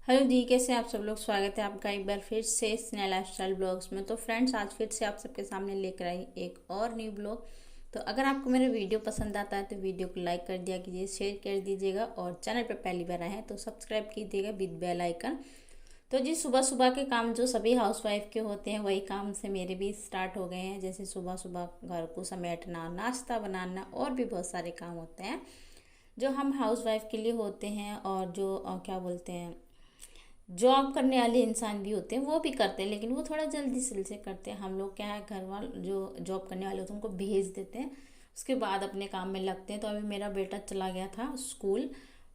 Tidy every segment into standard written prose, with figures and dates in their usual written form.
Hello जी, कैसे हैं आप सब लोग। स्वागत है आपका एक बार फिर से स्नेहा लाइफस्टाइल ब्लॉग्स में। तो फ्रेंड्स, आज फिर से आप सबके सामने लेकर आई एक और न्यू ब्लॉग। तो अगर आपको मेरा वीडियो पसंद आता है तो वीडियो को लाइक कर दिया कीजिए, शेयर कर दीजिएगा और चैनल पर पहली बार आए हैं तो सब्सक्राइब कीजिएगा विद बेल आइकन। तो जी, सुबह सुबह के काम जो सभी हाउसवाइफ के होते हैं वही काम से मेरे भी स्टार्ट हो गए हैं। जैसे सुबह सुबह घर को समेटना, नाश्ता बनाना और भी बहुत सारे काम होते हैं जो हम हाउसवाइफ के लिए होते हैं। और जो क्या बोलते हैं, जॉब करने वाले इंसान भी होते हैं वो भी करते हैं, लेकिन वो थोड़ा जल्दी से करते हैं। हम लोग क्या है, घर वाले जो जॉब करने वाले होते हैं उनको भेज देते हैं, उसके बाद अपने काम में लगते हैं। तो अभी मेरा बेटा चला गया था स्कूल,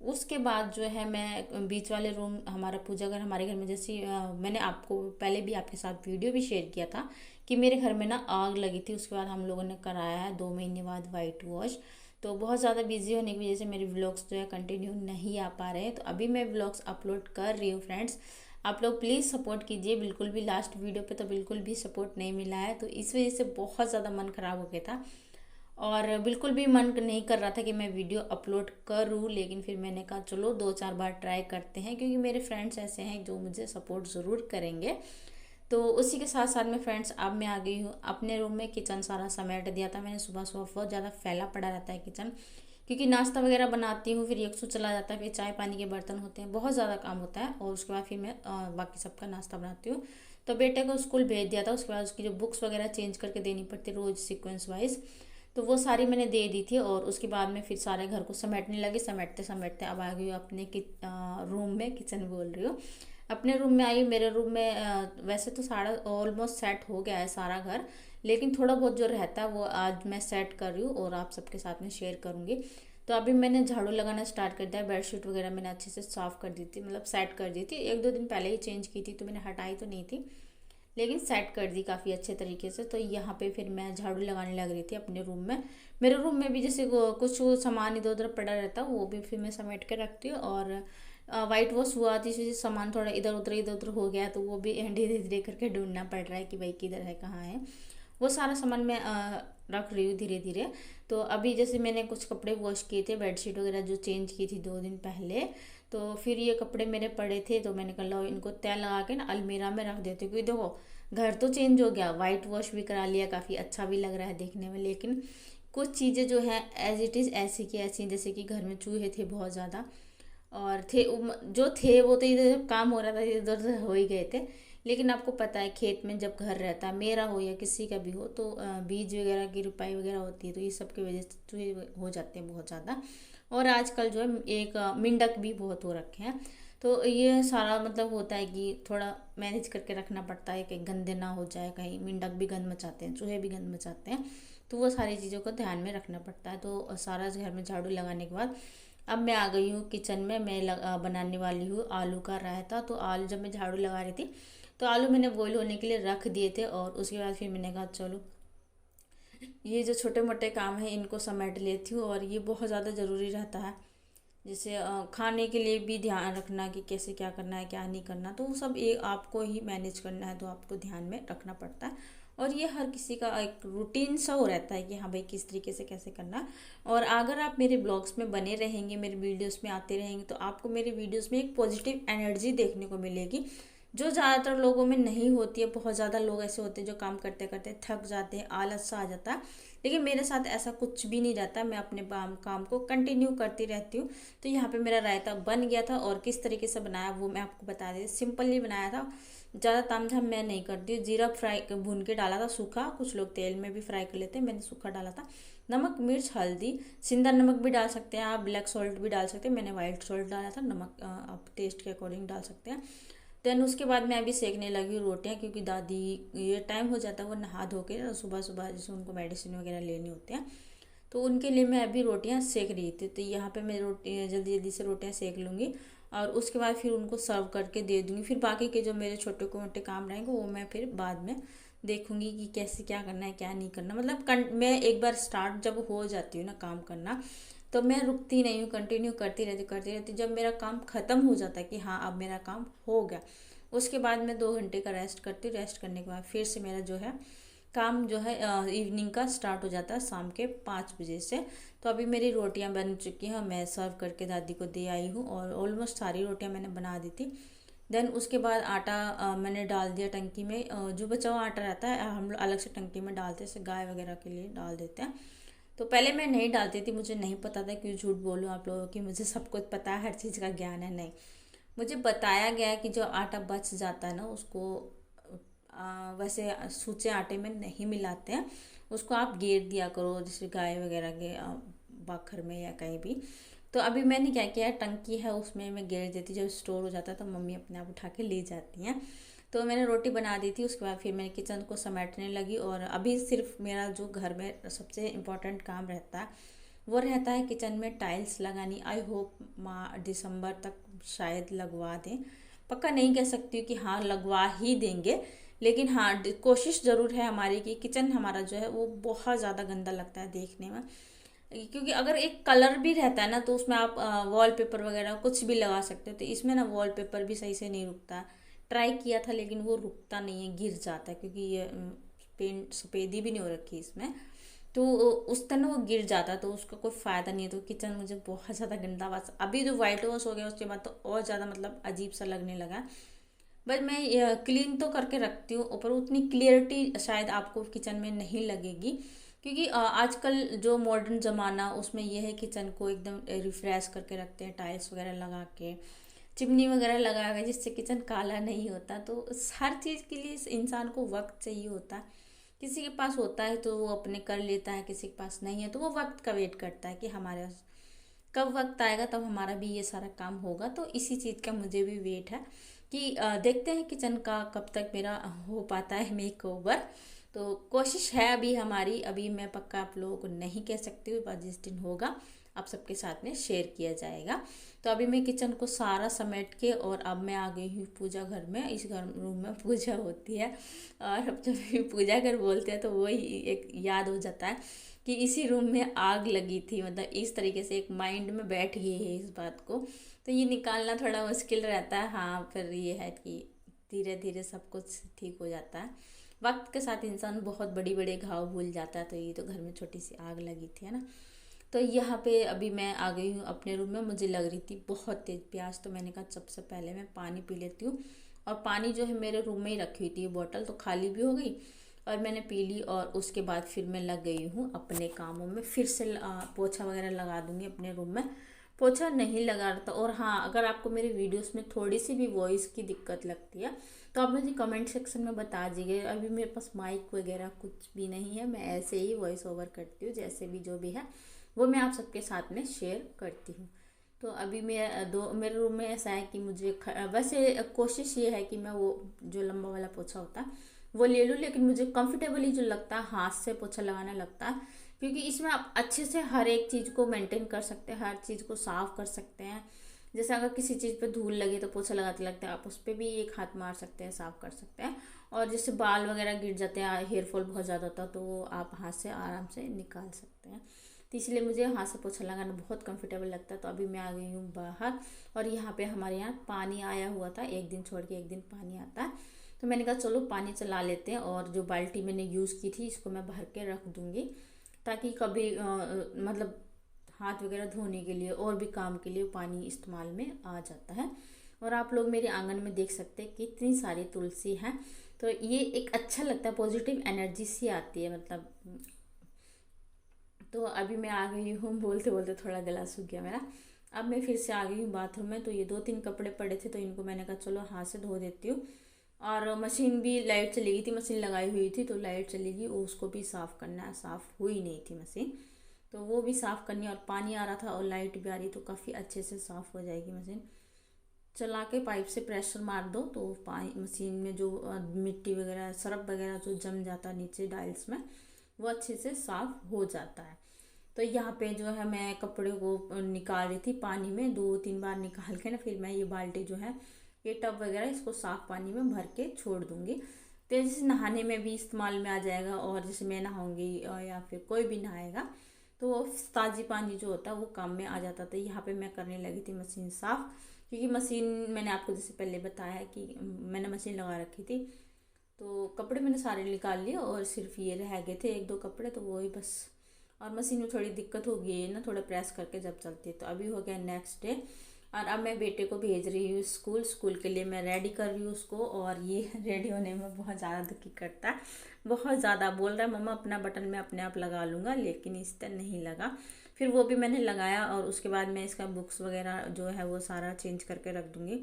उसके बाद जो है मैं बीच वाले रूम, हमारा पूजा घर हमारे घर में जैसे मैंने आपको पहले भी आपके साथ वीडियो भी शेयर किया था कि मेरे घर में ना आग लगी थी। उसके बाद हम लोगों ने कराया है 2 महीने बाद वाइट वॉश। तो बहुत ज़्यादा बिजी होने की वजह से मेरे व्लॉग्स जो है कंटिन्यू नहीं आ पा रहे हैं। तो अभी मैं व्लॉग्स अपलोड कर रही हूँ फ्रेंड्स, आप लोग प्लीज़ सपोर्ट कीजिए। बिल्कुल भी लास्ट वीडियो पे तो बिल्कुल भी सपोर्ट नहीं मिला है, तो इस वजह से बहुत ज़्यादा मन ख़राब हो गया था और बिल्कुल भी मन नहीं कर रहा था कि मैं वीडियो अपलोड करूँ। लेकिन फिर मैंने कहा चलो 2-4 बार ट्राई करते हैं, क्योंकि मेरे फ्रेंड्स ऐसे हैं जो मुझे सपोर्ट ज़रूर करेंगे। तो उसी के साथ साथ में फ्रेंड्स, अब मैं आ गई हूँ अपने रूम में। किचन सारा समेट दिया था मैंने सुबह सुबह, बहुत ज़्यादा फैला पड़ा रहता है किचन, क्योंकि नाश्ता वगैरह बनाती हूँ फिर यकसु चला जाता है, फिर चाय पानी के बर्तन होते हैं, बहुत ज़्यादा काम होता है। और उसके बाद फिर मैं बाकी सबका नाश्ता बनाती हूँ। तो बेटे को स्कूल भेज दिया था, उसके बाद उसकी जो बुक्स वगैरह चेंज करके देनी पड़ती रोज़ सीक्वेंस वाइज, तो वो सारी मैंने दे दी थी। और उसके बाद में फिर सारे घर को समेटने लगी। समेटते समेटते अब आ गई हूँ अपने रूम में, किचन बोल रही हूँ, अपने रूम में आई। मेरे रूम में वैसे तो सारा ऑलमोस्ट सेट हो गया है सारा घर, लेकिन थोड़ा बहुत जो रहता है वो आज मैं सेट कर रही हूँ और आप सबके साथ में शेयर करूँगी। तो अभी मैंने झाड़ू लगाना स्टार्ट कर दिया। बेडशीट वगैरह मैंने अच्छे से साफ़ कर दी थी, मतलब सेट कर दी थी। 1-2 दिन पहले ही चेंज की थी, तो मैंने हटाई तो नहीं थी, लेकिन सेट कर दी काफ़ी अच्छे तरीके से। तो यहाँ पे फिर मैं झाड़ू लगाने लग रही थी अपने रूम में। मेरे रूम में भी जैसे कुछ सामान इधर उधर पड़ा रहता वो भी फिर मैं समेट के रखती हूँ। और वाइट वॉश हुआ थी, इसलिए सामान थोड़ा इधर उधर हो गया, तो वो भी धीरे धीरे करके ढूंढना पड़ रहा है कि भाई किधर है कहाँ है। वो सारा सामान मैं रख रही हूँ धीरे धीरे। तो अभी जैसे मैंने कुछ कपड़े वॉश किए थे, बेडशीट वगैरह जो चेंज की थी 2 दिन पहले, तो फिर ये कपड़े मेरे पड़े थे, तो मैंने कहा लो इनको तय लगा के ना अलमीरा में रख देती हूँ। क्योंकि देखो, घर तो चेंज हो गया, वाइट वॉश भी करा लिया, काफ़ी अच्छा भी लग रहा है देखने में, लेकिन कुछ चीज़ें जो है एज इट इज़ ऐसी की ऐसी, जैसे कि घर में चूहे थे बहुत ज़्यादा, और थे जो थे वो तो इधर काम हो रहा था इधर उधर हो ही गए थे। लेकिन आपको पता है खेत में जब घर रहता है, मेरा हो या किसी का भी हो, तो बीज वगैरह की रुपाई वगैरह होती है, तो ये सब की वजह से चूहे हो जाते हैं बहुत ज़्यादा। और आजकल जो है एक मेंढक भी बहुत हो रखे हैं। तो ये सारा मतलब होता है कि थोड़ा मैनेज करके रखना पड़ता है, कहीं गंदे ना हो जाए, कहीं मेंढक भी गंद मचाते हैं, चूहे भी गंद मचाते हैं, तो वो सारी चीज़ों को ध्यान में रखना पड़ता है। तो सारा घर में झाड़ू लगाने के बाद अब मैं आ गई हूँ किचन में। मैं बनाने वाली हूँ आलू का रायता। तो आलू जब मैं झाड़ू लगा रही थी तो आलू मैंने बॉईल होने के लिए रख दिए थे, और उसके बाद फिर मैंने कहा चलो ये जो छोटे मोटे काम है इनको समेट लेती हूँ। और ये बहुत ज़्यादा ज़रूरी रहता है, जैसे खाने के लिए भी ध्यान रखना कि कैसे क्या करना है क्या नहीं करना, तो वो सब ये आपको ही मैनेज करना है, तो आपको ध्यान में रखना पड़ता है। और ये हर किसी का एक रूटीन सा हो रहता है कि हाँ भाई किस तरीके से कैसे करना है। और अगर आप मेरे ब्लॉग्स में बने रहेंगे, मेरे वीडियोस में आते रहेंगे, तो आपको मेरे वीडियोस में एक पॉजिटिव एनर्जी देखने को मिलेगी, जो ज़्यादातर लोगों में नहीं होती है। बहुत ज़्यादा लोग ऐसे होते हैं जो काम करते करते थक जाते हैं, आलस सा आ जाता है, लेकिन मेरे साथ ऐसा कुछ भी नहीं रहता। मैं अपने काम को कंटिन्यू करती रहती हूँ। तो यहाँ पे मेरा रायता बन गया था, और किस तरीके से बनाया वो मैं आपको बता दी। सिंपली बनाया था, ज़्यादा तामझाम मैं नहीं करती हूँ। जीरा फ्राई भून के डाला था सूखा, कुछ लोग तेल में भी फ्राई कर लेते हैं, मैंने सूखा डाला था। नमक मिर्च हल्दी, सिंधा नमक भी डाल सकते हैं आप, ब्लैक सॉल्ट भी डाल सकते हैं, मैंने वाइट सॉल्ट डाला था। नमक आप टेस्ट के अकॉर्डिंग डाल सकते हैं। देन उसके बाद मैं अभी सेकने लगी रोटियां, क्योंकि दादी ये टाइम हो जाता है वो नहा धो के सुबह सुबह जैसे उनको मेडिसिन वगैरह लेने होते हैं, तो उनके लिए मैं अभी रोटियां सेक रही थी। तो यहाँ पे मैं रोटी जल्दी जल्दी से रोटियां सेक लूँगी, और उसके बाद फिर उनको सर्व करके दे दूँगी। फिर बाकी के जो मेरे छोटे मोटे काम रहेंगे वो मैं फिर बाद में देखूंगी कि कैसे क्या करना है क्या नहीं करना। मतलब मैं एक बार स्टार्ट जब हो जाती हूँ ना काम करना, तो मैं रुकती नहीं हूँ, कंटिन्यू करती रहती। जब मेरा काम ख़त्म हो जाता है कि हाँ अब मेरा काम हो गया, उसके बाद मैं 2 घंटे का रेस्ट करती हूँ। रेस्ट करने के बाद फिर से मेरा जो है काम जो है इवनिंग का स्टार्ट हो जाता है शाम के 5 बजे से। तो अभी मेरी रोटियां बन चुकी हैं, मैं सर्व करके दादी को दे आई हूँ, और ऑलमोस्ट सारी रोटियां मैंने बना दी थी। देन उसके बाद आटा मैंने डाल दिया टंकी में। जो बचा हुआ आटा रहता है हम लोग अलग से टंकी में डालते हैं, जैसे गाय वगैरह के लिए डाल देते हैं। तो पहले मैं नहीं डालती थी, मुझे नहीं पता था, क्यों झूठ बोलूँ आप लोगों की, मुझे सब कुछ पता है, हर चीज़ का ज्ञान है। नहीं, मुझे बताया गया है कि जो आटा बच जाता है ना उसको वैसे सूचे आटे में नहीं मिलाते हैं, उसको आप गेर दिया करो, जैसे गाय वगैरह के बाखर में या कहीं भी। तो अभी मैंने क्या किया है, टंकी है उसमें मैं गेर देती, जब स्टोर हो जाता है तो मम्मी अपने आप उठा के ले जाती हैं। तो मैंने रोटी बना दी थी, उसके बाद फिर मैंने किचन को समेटने लगी। और अभी सिर्फ मेरा जो घर में सबसे इम्पोर्टेंट काम रहता है वो रहता है किचन में टाइल्स लगानी। आई होप दिसंबर तक शायद लगवा दें, पक्का नहीं कह सकती हूँ कि हाँ लगवा ही देंगे, लेकिन हाँ कोशिश ज़रूर है हमारी कि किचन हमारा जो है वो बहुत ज़्यादा गंदा लगता है देखने में। क्योंकि अगर एक कलर भी रहता है ना तो उसमें आप वॉलपेपर वगैरह कुछ भी लगा सकते हो, तो इसमें ना वॉलपेपर भी सही से नहीं रुकता। ट्राई किया था लेकिन वो रुकता नहीं है, गिर जाता है, क्योंकि ये पेंट सफ़ेदी भी नहीं हो रखी इसमें, तो उस तरह वो गिर जाता, तो उसका कोई फ़ायदा नहीं है। तो किचन मुझे बहुत ज़्यादा गंदा, बस अभी जो वाइट वॉश हो गया उसके बाद तो और ज़्यादा मतलब अजीब सा लगने लगा। बट मैं क्लीन तो करके रखती हूँ, ऊपर उतनी क्लियरिटी शायद आपको किचन में नहीं लगेगी, क्योंकि आजकल जो मॉडर्न ज़माना उसमें यह है किचन को एकदम रिफ्रेश करके रखते हैं, टाइल्स वगैरह लगा के, चिमनी वगैरह लगा के, जिससे किचन काला नहीं होता। तो हर चीज़ के लिए इस इंसान को वक्त चाहिए होता है। किसी के पास होता है तो वो अपने कर लेता है, किसी के पास नहीं है तो वो वक्त का वेट करता है कि हमारे कब वक्त आएगा तब हमारा भी ये सारा काम होगा। तो इसी चीज़ का मुझे भी वेट है कि देखते हैं किचन का कब तक मेरा हो पाता है मेक ओवर। तो कोशिश है अभी हमारी, अभी मैं पक्का आप लोगों को नहीं कह सकती हूँ, पर जिस दिन होगा आप सबके साथ में शेयर किया जाएगा। तो अभी मैं किचन को सारा समेट के और अब मैं आ गई हूँ पूजा घर में। इस घर रूम में पूजा होती है, और अब जब भी पूजा घर बोलते हैं तो वही एक याद हो जाता है कि इसी रूम में आग लगी थी, मतलब इस तरीके से एक माइंड में बैठ गई है इस बात को। तो ये निकालना थोड़ा मुश्किल रहता है। हाँ, फिर ये है कि धीरे धीरे सब कुछ ठीक हो जाता है, वक्त के साथ इंसान बहुत बड़ी बड़े घाव भूल जाता है। तो ये तो घर में छोटी सी आग लगी थी, है ना। तो यहाँ पे अभी मैं आ गई हूँ अपने रूम में, मुझे लग रही थी बहुत तेज़ प्यास, तो मैंने कहा सबसे पहले मैं पानी पी लेती हूँ। और पानी जो है मेरे रूम में ही रखी हुई थी, ये बोतल तो खाली भी हो गई और मैंने पी ली। और उसके बाद फिर मैं लग गई हूँ अपने कामों में, फिर से पोछा वगैरह लगा दूँगी अपने रूम में। पोछा नहीं लगा रहा था। और हाँ, अगर आपको मेरे वीडियोस में थोड़ी सी भी वॉइस की दिक्कत लगती है तो आप मुझे कमेंट सेक्शन में बता दीजिए। अभी मेरे पास माइक वगैरह कुछ भी नहीं है, मैं ऐसे ही वॉइस ओवर करती हूँ, जैसे भी जो भी है वो मैं आप सबके साथ में शेयर करती हूँ। तो अभी मेरे रूम में ऐसा है कि मुझे वैसे कोशिश ये है कि मैं वो जो लंबा वाला पोछा होता है वो ले लूँ, लेकिन मुझे कंफर्टेबली जो लगता है हाथ से पोछा लगाना लगता है, क्योंकि इसमें आप अच्छे से हर एक चीज़ को मेंटेन कर सकते हैं, हर चीज़ को साफ कर सकते हैं। जैसे अगर किसी चीज़ पे धूल लगे तो पोछा लगाते लगते हैं आप उस पर भी एक हाथ मार सकते हैं, साफ कर सकते हैं। और जैसे बाल वगैरह गिर जाते हैं, हेयर फॉल बहुत ज़्यादा होता है, तो वो आप हाथ से आराम से निकाल सकते हैं। तो इसलिए मुझे हाथ से पोछा लगाना बहुत कंफर्टेबल लगता है। तो अभी मैं आ गई हूँ बाहर, और यहाँ पे हमारे यहाँ पानी आया हुआ था, एक दिन छोड़ के एक दिन पानी आता है। तो मैंने कहा चलो पानी चला लेते हैं, और जो बाल्टी मैंने यूज़ की थी इसको मैं भर के रख दूँगी, ताकि कभी मतलब हाथ वगैरह धोने के लिए और भी काम के लिए पानी इस्तेमाल में आ जाता है। और आप लोग मेरे आंगन में देख सकते हैं कितनी सारी तुलसी हैं, तो ये एक अच्छा लगता है, पॉजिटिव एनर्जी सी आती है मतलब। तो अभी मैं आ गई हूँ, बोलते बोलते थोड़ा गला सूख गया मेरा। अब मैं फिर से आ गई हूँ बाथरूम में। तो ये 2-3 कपड़े पड़े थे तो इनको मैंने कहा चलो हाथ से धो देती हूँ। और मशीन भी, लाइट चली गई थी, मशीन लगाई हुई थी तो लाइट चली गई, उसको भी साफ़ करना है, साफ़ हुई नहीं थी मशीन, तो वो भी साफ़ करनी है। और पानी आ रहा था और लाइट भी आ रही, तो काफ़ी अच्छे से साफ़ हो जाएगी मशीन। चला के पाइप से प्रेशर मार दो तो पानी मशीन में जो मिट्टी वगैरह सरफ वगैरह जो जम जाता है नीचे डाइल्स में, वो अच्छे से साफ़ हो जाता है। तो यहाँ पे जो है मैं कपड़े को निकाल रही थी पानी में, 2-3 बार निकाल के ना फिर मैं ये बाल्टी जो है, ये टब वगैरह, इसको साफ़ पानी में भर के छोड़ दूँगी। तो जैसे नहाने में भी इस्तेमाल में आ जाएगा, और जैसे मैं नहाऊँगी या फिर कोई भी नहाएगा तो वो ताज़ी पानी जो होता है वो काम में आ जाता था। यहाँ पे मैं करने लगी थी मशीन साफ़, क्योंकि मशीन मैंने आपको जैसे पहले बताया है कि मैंने मशीन लगा रखी थी। तो कपड़े मैंने सारे निकाल लिए और सिर्फ ये रह गए थे 1-2 कपड़े, तो वही बस। और मशीन में थोड़ी दिक्कत हो गई है ना, थोड़ा प्रेस करके जब चलती है। तो अभी हो गया नेक्स्ट डे, और अब मैं बेटे को भेज रही हूँ स्कूल के लिए मैं रेडी कर रही हूँ उसको। और ये रेडी होने में बहुत ज़्यादा दुखी करता है, बहुत ज़्यादा बोल रहा है मम्मा अपना बटन मैं अपने आप लगा लूँगा, लेकिन इस तरह नहीं लगा। फिर वो भी मैंने लगाया और उसके बाद मैं इसका बुक्स वगैरह जो है वो सारा चेंज करके रख दूँगी।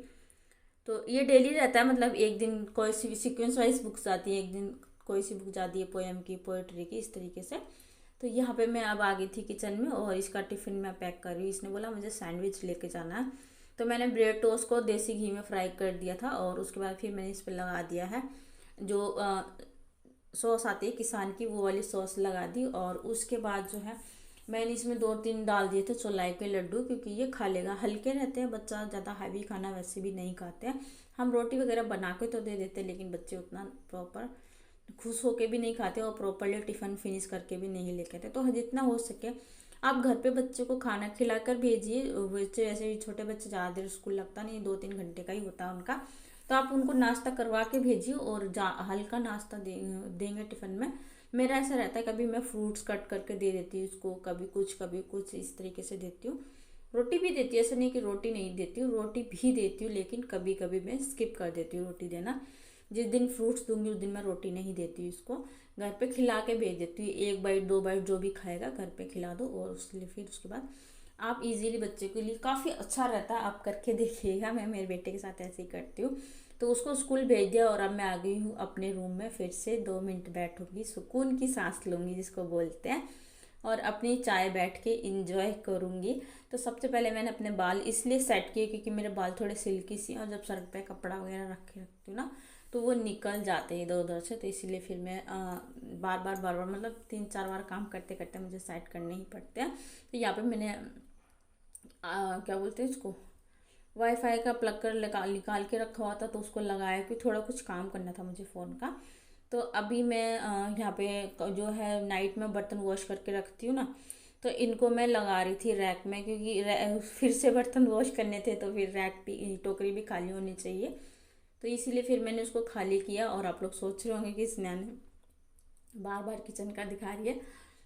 तो ये डेली रहता है, मतलब एक दिन कोई सी सीक्वेंस वाइज बुक्स आती है, एक दिन कोई सी बुक जाती है पोएम की, पोएट्री की, इस तरीके से। तो यहाँ पे मैं अब आ गई थी किचन में और इसका टिफ़िन मैं पैक कर रही हूँ। इसने बोला मुझे सैंडविच लेके जाना है, तो मैंने ब्रेड टोस्ट को देसी घी में फ्राई कर दिया था और उसके बाद फिर मैंने इस पर लगा दिया है जो सॉस आती है किसान की, वो वाली सॉस लगा दी। और उसके बाद जो है मैंने इसमें 2-3 डाल दिए थे चौलाई के लड्डू, क्योंकि ये खा लेगा, हल्के रहते हैं, बच्चा ज़्यादा हैवी खाना वैसे भी नहीं खाते हैं। हम रोटी वगैरह बना के तो दे देते हैं, लेकिन बच्चे उतना प्रॉपर खुश होके भी नहीं खाते और प्रॉपरली टिफ़िन फिनिश करके भी नहीं लेके आते। तो जितना हो सके आप घर पे बच्चे को खाना खिलाकर भेजिए। बच्चे वैसे भी छोटे बच्चे ज़्यादा देर स्कूल लगता नहीं, 2-3 घंटे का ही होता है उनका, तो आप उनको नाश्ता करवा के भेजिए और हल्का नाश्ता देंगे टिफ़िन में। मेरा ऐसा रहता है, कभी मैं फ्रूट्स कट करके दे देती हूँ उसको, कभी कुछ इस तरीके से देती हूँ। रोटी भी देती हूँ, ऐसा नहीं कि रोटी नहीं देती हूँ, रोटी भी देती हूँ, लेकिन कभी कभी मैं स्किप कर देती हूँ रोटी देना। जिस दिन फ्रूट्स दूंगी उस दिन मैं रोटी नहीं देती हूँ इसको, घर पे खिला के भेज देती हूँ। 1 बाइट 2 बाइट जो भी खाएगा घर पे खिला दो। और उसके लिए फिर उसके बाद आप इजीली बच्चे के लिए काफ़ी अच्छा रहता है, आप करके देखिएगा। मैं मेरे बेटे के साथ ऐसे ही करती हूँ। तो उसको स्कूल भेज दिया और अब मैं आ गई हूँ अपने रूम में, फिर से 2 मिनट बैठूंगी, सुकून की सांस लूँगी जिसको बोलते हैं, और अपनी चाय बैठ के इंजॉय करूँगी। तो सबसे पहले मैंने अपने बाल इसलिए सेट किए क्योंकि मेरे बाल थोड़े सिल्की सी, और जब सर पे कपड़ा वगैरह रखती हूँ ना तो वो निकल जाते हैं इधर उधर से, तो इसीलिए फिर मैं बार बार मतलब 3-4 बार काम करते करते मुझे सेट करने ही पड़ते हैं। तो यहाँ पे मैंने क्या बोलते हैं इसको, वाईफाई का प्लग कर निकाल के रखा हुआ था, तो उसको लगाया कि थोड़ा कुछ काम करना था मुझे फ़ोन का। तो अभी मैं यहाँ पे जो है नाइट में बर्तन वॉश करके रखती हूँ ना, तो इनको मैं लगा रही थी रैक में, क्योंकि फिर से बर्तन वॉश करने थे तो फिर रैक भी, टोकरी भी खाली होनी चाहिए। तो इसीलिए फिर मैंने उसको खाली किया। और आप लोग सोच रहे होंगे कि स्नेहा बार बार किचन का दिखा रही है,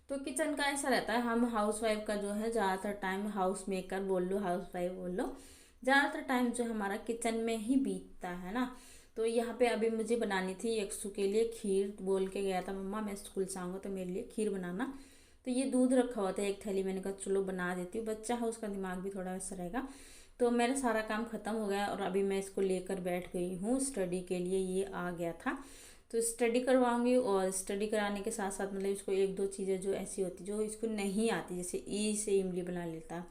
तो किचन का ऐसा रहता है, हम हाउसवाइफ का जो है ज़्यादातर टाइम, हाउस मेकर बोल लो, हाउसवाइफ बोल लो, ज़्यादातर टाइम जो हमारा किचन में ही बीतता है ना। तो यहाँ पे अभी मुझे बनानी थी यक्षु के लिए खीर, बोल के गया था मम्मा मैं स्कूल से आऊँगा तो मेरे लिए खीर बनाना। तो ये दूध रखा हुआ था 1 थैली, मैंने कहा चलो बना देती हूँ, बच्चा है उसका दिमाग भी थोड़ा वैसा रहेगा। तो मेरा सारा काम ख़त्म हो गया और अभी मैं इसको लेकर बैठ गई हूँ स्टडी के लिए। ये आ गया था तो स्टडी करवाऊंगी, और स्टडी कराने के साथ साथ मतलब इसको 1-2 चीज़ें जो ऐसी होती जो इसको नहीं आती, जैसे ई से इमली बना लेता,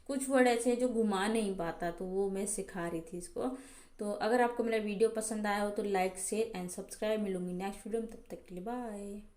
कुछ वर्ड ऐसे हैं जो घुमा नहीं पाता, तो वो मैं सिखा रही थी इसको। तो अगर आपको मेरा वीडियो पसंद आया हो तो लाइक शेयर एंड सब्सक्राइब। मिलूंगी नेक्स्ट वीडियो में, तब तक के लिए बाय।